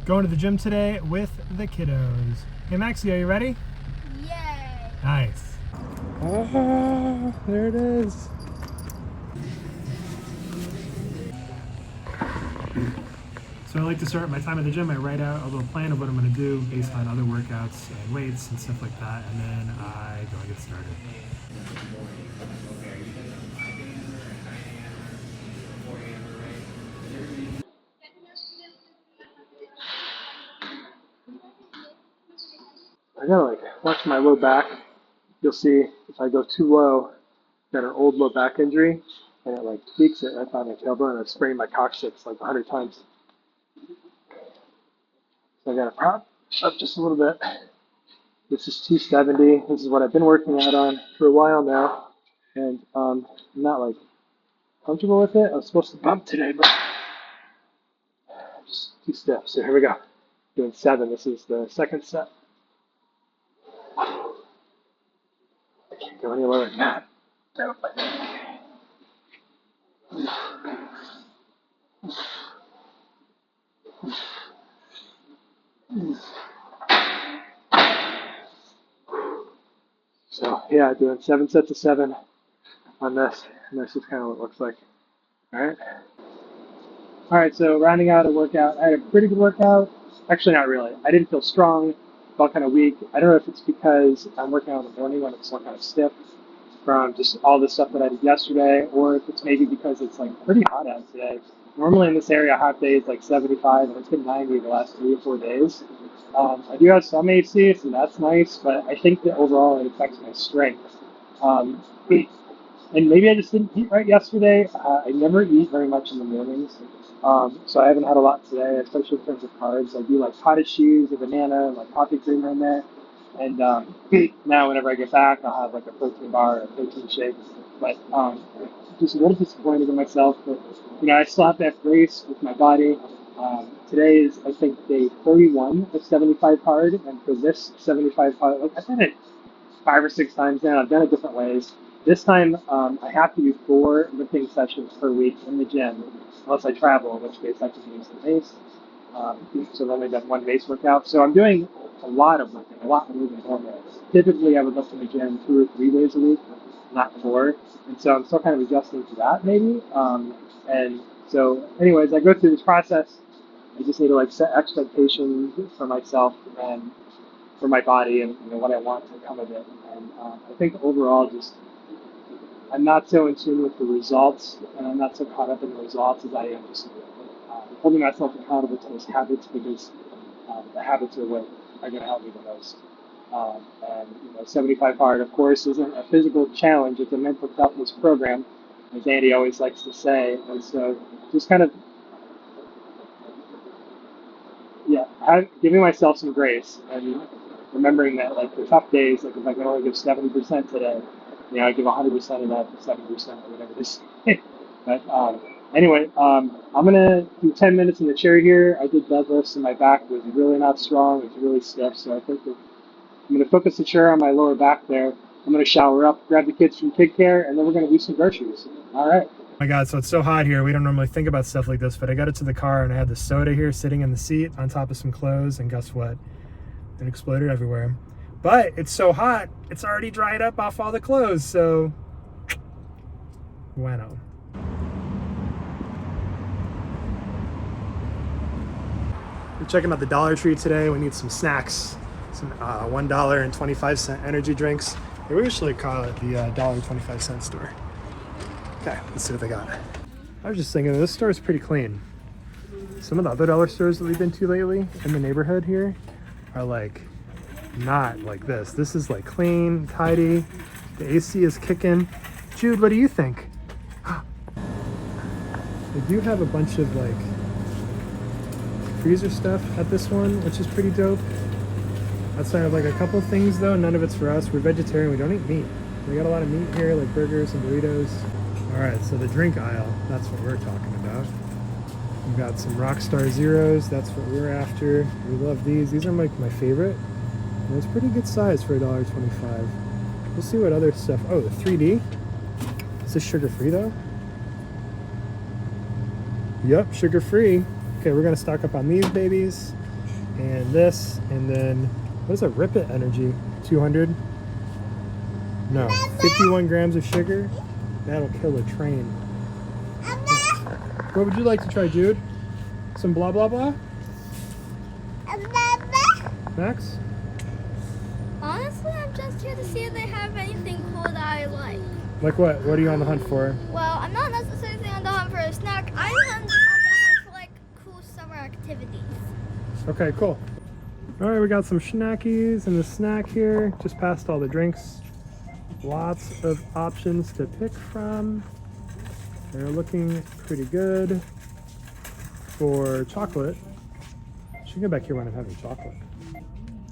Going to the gym today with the kiddos. Hey Maxie, are you ready? Yay! Nice. Oh, there it is. So I like to start my time at the gym. I write out a little plan of what I'm going to do based on other workouts and weights and stuff like that, and then I go and get started. I gotta watch my low back. You'll see if I go too low, got an old low back injury, and it tweaks it right by my tailbone, and I've sprained my coccyx 100 times. So I gotta prop up just a little bit. This is 270. This is what I've been working out on for a while now, and I'm not comfortable with it. I was supposed to bump today, but just too stiff. So here we go. Doing 7. This is the second set. I can't go any lower than that. So yeah, doing 7 sets of 7 on this, and this is kind of what it looks like. All right, so rounding out a workout. I had a pretty good workout. Actually, not really. I didn't feel strong. Felt kind of weak. I don't know if it's because I'm working out in the morning when it's still kind of stiff from just all the stuff that I did yesterday, or if it's maybe because it's pretty hot out today. Normally in this area, a hot day is 75, and it's been 90 the last 3 or 4 days. I do have some AC, so that's nice, but I think that overall it affects my strength. And maybe I just didn't eat right yesterday. I never eat very much in the mornings, so I haven't had a lot today, especially in terms of carbs. I do cottage cheese, a banana, coffee creamer in there. And now whenever I get back, I'll have a protein bar or a protein shake. But just a little disappointed in myself. But, I still have to have grace with my body. Today is, I think, day 31 of 75 hard. And for this 75 hard, I've done it 5 or 6 times now. I've done it different ways. This time, I have to do 4 lifting sessions per week in the gym, unless I travel, in which case I can use the base. So I've only done 1 base workout. So I'm doing a lot of lifting, a lot more than normal. Typically, I would lift in the gym 2 or 3 days a week, not 4. And so I'm still kind of adjusting to that, maybe. And so, anyways, I go through this process. I just need to set expectations for myself and for my body, and what I want to come of it. And I think overall, I'm not so in tune with the results, and I'm not so caught up in the results as I am just holding myself accountable to those habits, because the habits are what are going to help me the most. And 75 hard, of course, isn't a physical challenge; it's a mental toughness program, as Andy always likes to say. And so, just kind of, giving myself some grace and remembering that, the tough days, if I can only give 70% today, I give 100% of that for 70% or whatever it is. But anyway, I'm going to do 10 minutes in the chair here. I did deadlifts, and my back was really not strong. It was really stiff, so I think that I'm going to focus the chair on my lower back there. I'm going to shower up, grab the kids from kid care, and then we're going to do some groceries. All right. Oh my God, so it's so hot here. We don't normally think about stuff like this, but I got it to the car, and I had the soda here sitting in the seat on top of some clothes, and guess what? It exploded everywhere. But it's so hot, it's already dried up off all the clothes, so bueno. We're checking out the Dollar Tree today. We need some snacks, some $1.25 energy drinks. We usually call it the $1.25 store. Okay, let's see what they got. I was just thinking, this store is pretty clean. Some of the other dollar stores that we've been to lately in the neighborhood here are not like this. This is clean, tidy. The AC is kicking. Jude, what do you think? They do have a bunch of freezer stuff at this one, which is pretty dope. Outside of a couple things though, none of it's for us. We're vegetarian, we don't eat meat. We got a lot of meat here, like burgers and burritos. All right, so the drink aisle, that's what we're talking about. We've got some Rockstar Zeros, that's what we're after. We love these. These are my favorite. And it's pretty good size for $1.25. We'll see what other stuff. Oh, the 3D. Is this sugar-free though? Yep, sugar-free. Okay, we're gonna stock up on these babies. and this, and then what is a Rip It Energy? 200? No, 51 grams of sugar. That'll kill a train. What would you like to try, Jude? Some blah blah blah? Max? Honestly, I'm just here to see if they have anything cool that I like. Like what? What are you on the hunt for? Well, I'm not necessarily on the hunt for a snack. I'm on the hunt for like cool summer activities. Okay, cool. All right, we got some snackies in the snack here. Just past all the drinks. Lots of options to pick from. They're looking pretty good. For chocolate, she can go back here when I'm having chocolate.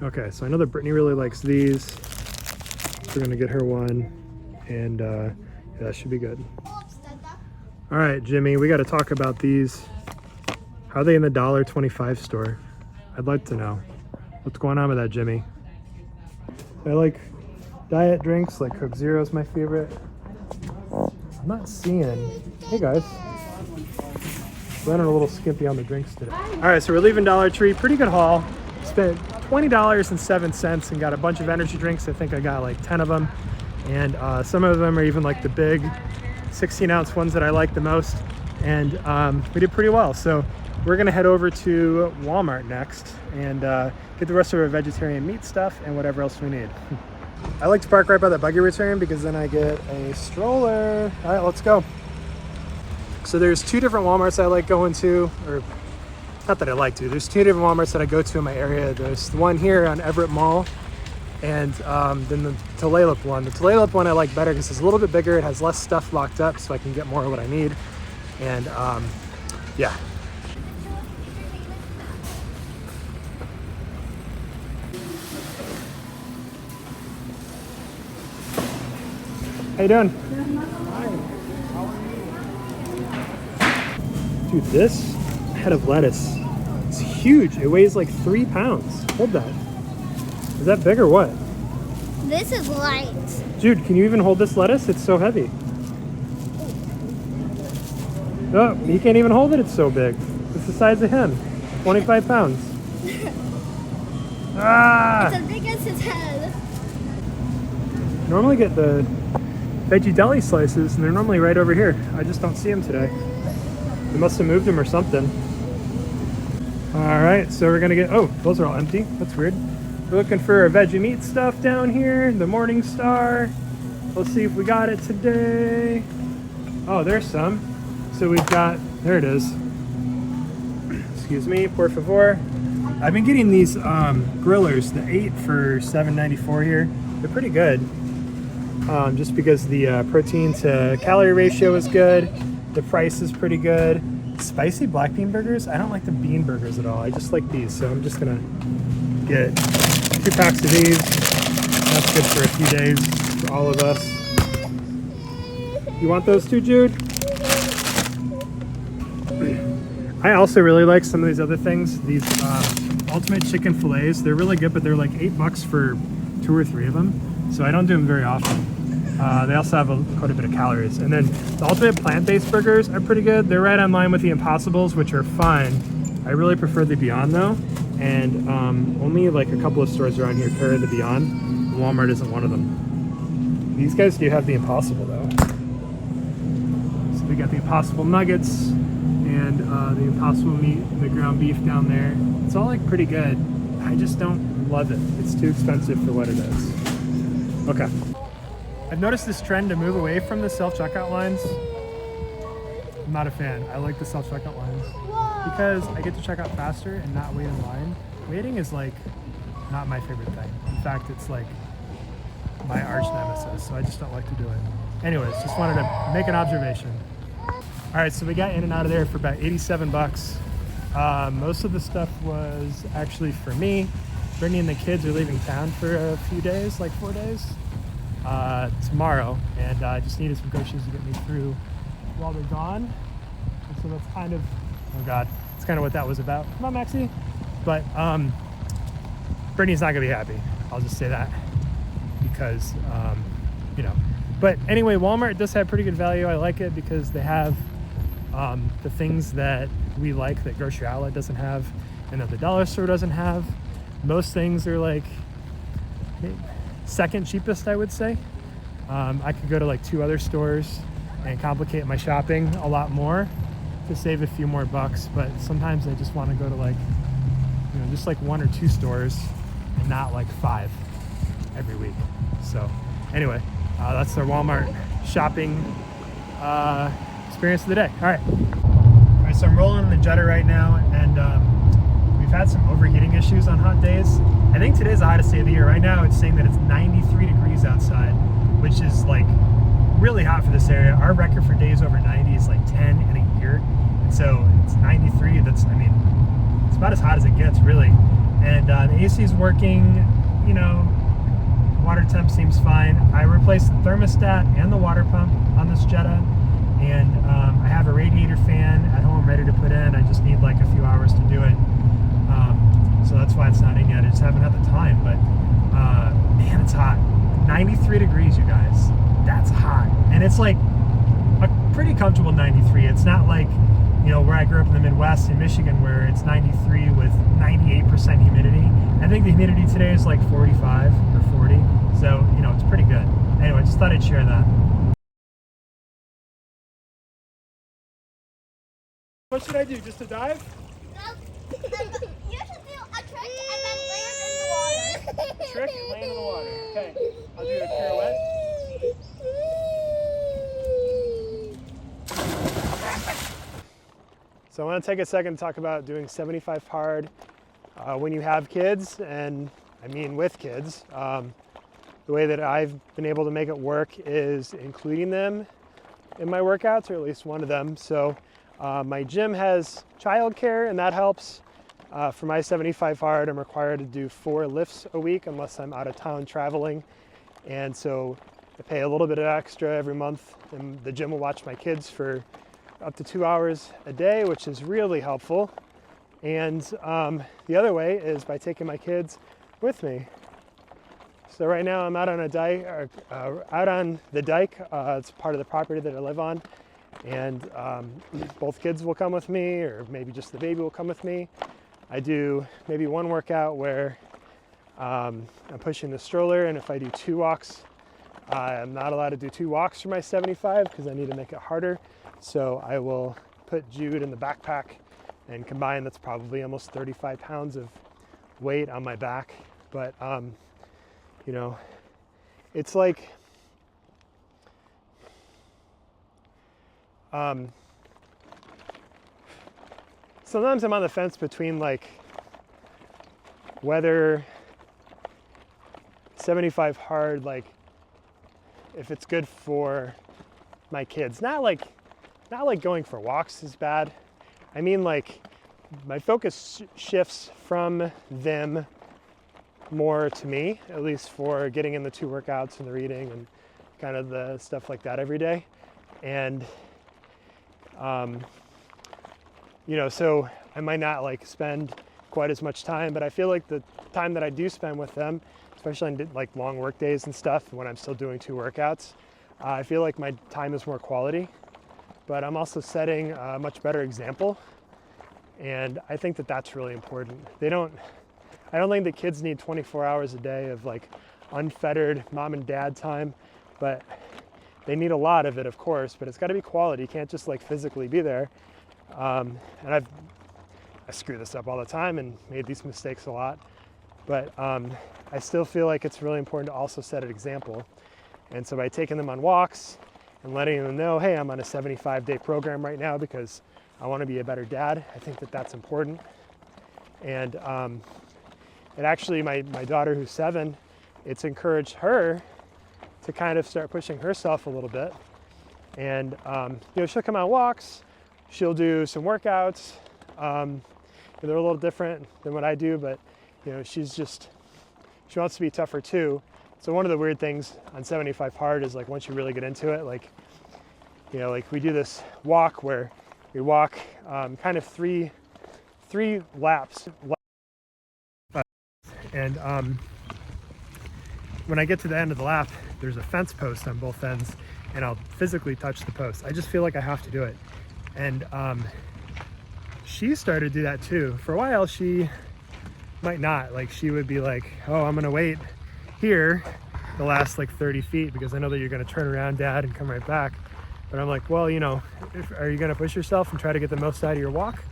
Okay, so I know that Brittany really likes these. We're gonna get her one, and yeah, that should be good. All right, Jimmy, we got to talk about these. How are they in the $1.25 store? I'd like to know. What's going on with that, Jimmy? I like diet drinks, like Coke Zero is my favorite. I'm not seeing. Hey guys. Running a little skimpy on the drinks today. All right, so we're leaving Dollar Tree. Pretty good haul. Spent $20.07 and got a bunch of energy drinks. I think I got like 10 of them. And some of them are even like the big 16-ounce ones that I like the most. And we did pretty well. So we're gonna head over to Walmart next and get the rest of our vegetarian meat stuff and whatever else we need. I like to park right by the buggy return because then I get a stroller. All right, let's go. So there's two different Walmarts I like going to, or not that I like to, there's two different Walmarts that I go to in my area. There's the one here on Everett Mall, and then the Tulalip one. The Tulalip one I like better because it's a little bit bigger, it has less stuff locked up so I can get more of what I need. And yeah. How you doing? Dude, this head of lettuce, it's huge. It weighs like 3 pounds. Hold that. Is that big or what? This is light. Dude, can you even hold this lettuce? It's so heavy. Oh, he can't even hold it. It's so big. It's the size of him. 25 pounds. Ah! It's as big as his head. Normally get the veggie deli slices, and they're normally right over here. I just don't see them today. They must have moved them or something. All right, so we're gonna get, oh, those are all empty. That's weird. We're looking for our veggie meat stuff down here, the Morning Star. Let's see if we got it today. Oh, there's some. So we've got, there it is. Excuse me, por favor. I've been getting these grillers, the 8 for $7.94 here. They're pretty good. Just because the protein to calorie ratio is good. The price is pretty good. Spicy black bean burgers, I don't like the bean burgers at all. I just like these, so I'm just gonna get 2 packs of these. That's good for a few days for all of us. You want those too, Jude? I also really like some of these other things. These ultimate chicken fillets, they're really good, but they're like $8 for 2 or 3 of them. So I don't do them very often. They also have quite a bit of calories. And then the ultimate plant-based burgers are pretty good. They're right on line with the Impossibles, which are fine. I really prefer the Beyond though. And only like a couple of stores around here carry the Beyond. Walmart isn't one of them. These guys do have the Impossible though. So we got the Impossible nuggets and the Impossible meat and the ground beef down there. It's all like pretty good. I just don't love it. It's too expensive for what it is. Okay. I've noticed this trend to move away from the self-checkout lines. I'm not a fan. I like the self-checkout lines because I get to check out faster and not wait in line. Waiting is like not my favorite thing. In fact, it's like my arch nemesis, so I just don't like to do it. Anyways, just wanted to make an observation. All right, so we got in and out of there for about 87 bucks. Most of the stuff was actually for me. Brittany and the kids are leaving town for a few days, like 4 days. Tomorrow, and I just needed some groceries to get me through while they're gone. And so that's kind of, oh god, that's kind of what that was about. Come on, Maxie. But Brittany's not gonna be happy. I'll just say that because you know. But anyway, Walmart does have pretty good value. I like it because they have the things that we like that Grocery Outlet doesn't have. and that the dollar store doesn't have. Most things are like second cheapest, I would say. I could go to like 2 other stores and complicate my shopping a lot more to save a few more bucks, but sometimes I just want to go to like, just like 1 or 2 stores and not like 5 every week. So anyway, that's our Walmart shopping experience of the day. All right, so I'm rolling in the Jetta right now, and we've had some overheating issues on hot days. I think today's the hottest day of the year. Right now it's saying that it's 93 degrees outside, which is like really hot for this area. Our record for days over 90 is like 10 in a year. And so it's 93, it's about as hot as it gets, really. And the AC is working, water temp seems fine. I replaced the thermostat and the water pump on this Jetta, and I have a radiator fan at home ready to put in. I just need like a few hours to do it. So that's why it's not in yet. I just haven't had the time, but man, it's hot. 93 degrees, you guys. That's hot. And it's like a pretty comfortable 93. It's not like, where I grew up in the Midwest in Michigan, where it's 93 with 98% humidity. I think the humidity today is like 45 or 40. So, it's pretty good. Anyway, just thought I'd share that. What should I do? Just to dive? You should do a trick and then land in the water. Trick, land in the water. Okay, I'll do a pirouette. So I want to take a second to talk about doing 75 hard when you have kids, and I mean with kids. The way that I've been able to make it work is including them in my workouts, or at least one of them. So my gym has childcare, and that helps. For my 75 hard, I'm required to do 4 lifts a week unless I'm out of town traveling. And so I pay a little bit of extra every month, and the gym will watch my kids for up to 2 hours a day, which is really helpful. And the other way is by taking my kids with me. So right now I'm out on a dike, out on the dike. It's part of the property that I live on, and both kids will come with me, or maybe just the baby will come with me. I do maybe one workout where I'm pushing the stroller, and if I do 2 walks, I'm not allowed to do 2 walks for my 75 because I need to make it harder. So I will put Jude in the backpack, and combined that's probably almost 35 pounds of weight on my back. But it's like sometimes I'm on the fence between like whether 75 hard, like if it's good for my kids. Not like going for walks is bad. I mean, like my focus shifts from them more to me, at least for getting in the 2 workouts and the reading and kind of the stuff like that every day. And so I might not like spend quite as much time, but I feel like the time that I do spend with them, especially on like long work days and stuff, when I'm still doing 2 workouts, I feel like my time is more quality, but I'm also setting a much better example. And I think that that's really important. I don't think the kids need 24 hours a day of like unfettered mom and dad time, but they need a lot of it, of course, but it's got to be quality. You can't just like physically be there. And I screw this up all the time and made these mistakes a lot, but I still feel like it's really important to also set an example. And so by taking them on walks and letting them know, hey, I'm on a 75-day program right now because I want to be a better dad, I think that that's important. And it actually, my daughter who's 7, it's encouraged her to kind of start pushing herself a little bit. And she'll come on walks, she'll do some workouts. They're a little different than what I do, but she wants to be tougher too. So one of the weird things on 75 hard is like once you really get into it, like we do this walk where we walk kind of three laps. And when I get to the end of the lap, there's a fence post on both ends, and I'll physically touch the post. I just feel like I have to do it. And she started to do that too. For a while, she might not. Like, she would be like, oh, I'm gonna wait here the last like 30 feet because I know that you're gonna turn around, Dad, and come right back. But I'm like, well, you know, are you gonna push yourself and try to get the most out of your walk?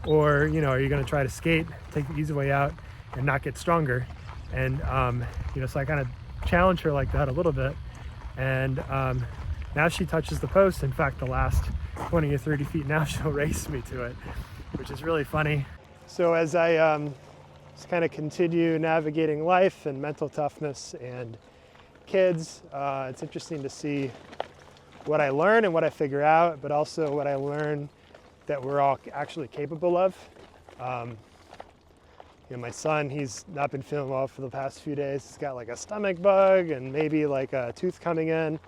Or, you know, are you gonna try to skate, take the easy way out and not get stronger? And, you know, so I kind of challenge her like that a little bit. And now she touches the post. In fact, the last 20 or 30 feet now she'll race me to it, which is really funny. So as I just kind of continue navigating life and mental toughness and kids, it's interesting to see what I learn and what I figure out, but also what I learn that we're all actually capable of. You know, my son, he's not been feeling well for the past few days. He's got like a stomach bug and maybe like a tooth coming in.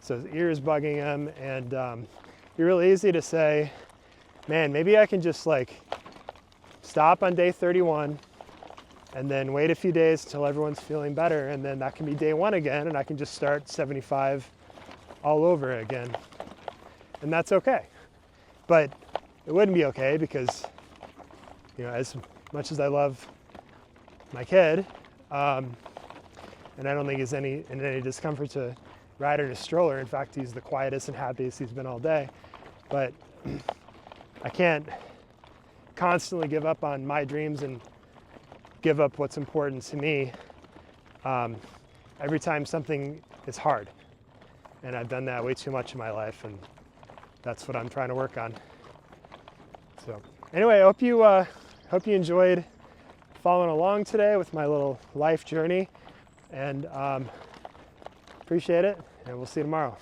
So his ear is bugging him. And it'd be really easy to say, man, maybe I can just like stop on day 31 and then wait a few days till everyone's feeling better. And then that can be day 1 again. And I can just start 75 all over again. And that's okay. But it wouldn't be okay because, you know, as much as I love my kid, and I don't think he's in any discomfort to ride in a stroller. In fact, he's the quietest and happiest he's been all day. But I can't constantly give up on my dreams and give up what's important to me every time something is hard. And I've done that way too much in my life, and that's what I'm trying to work on. So anyway, I hope you enjoyed following along today with my little life journey, and appreciate it, and we'll see you tomorrow.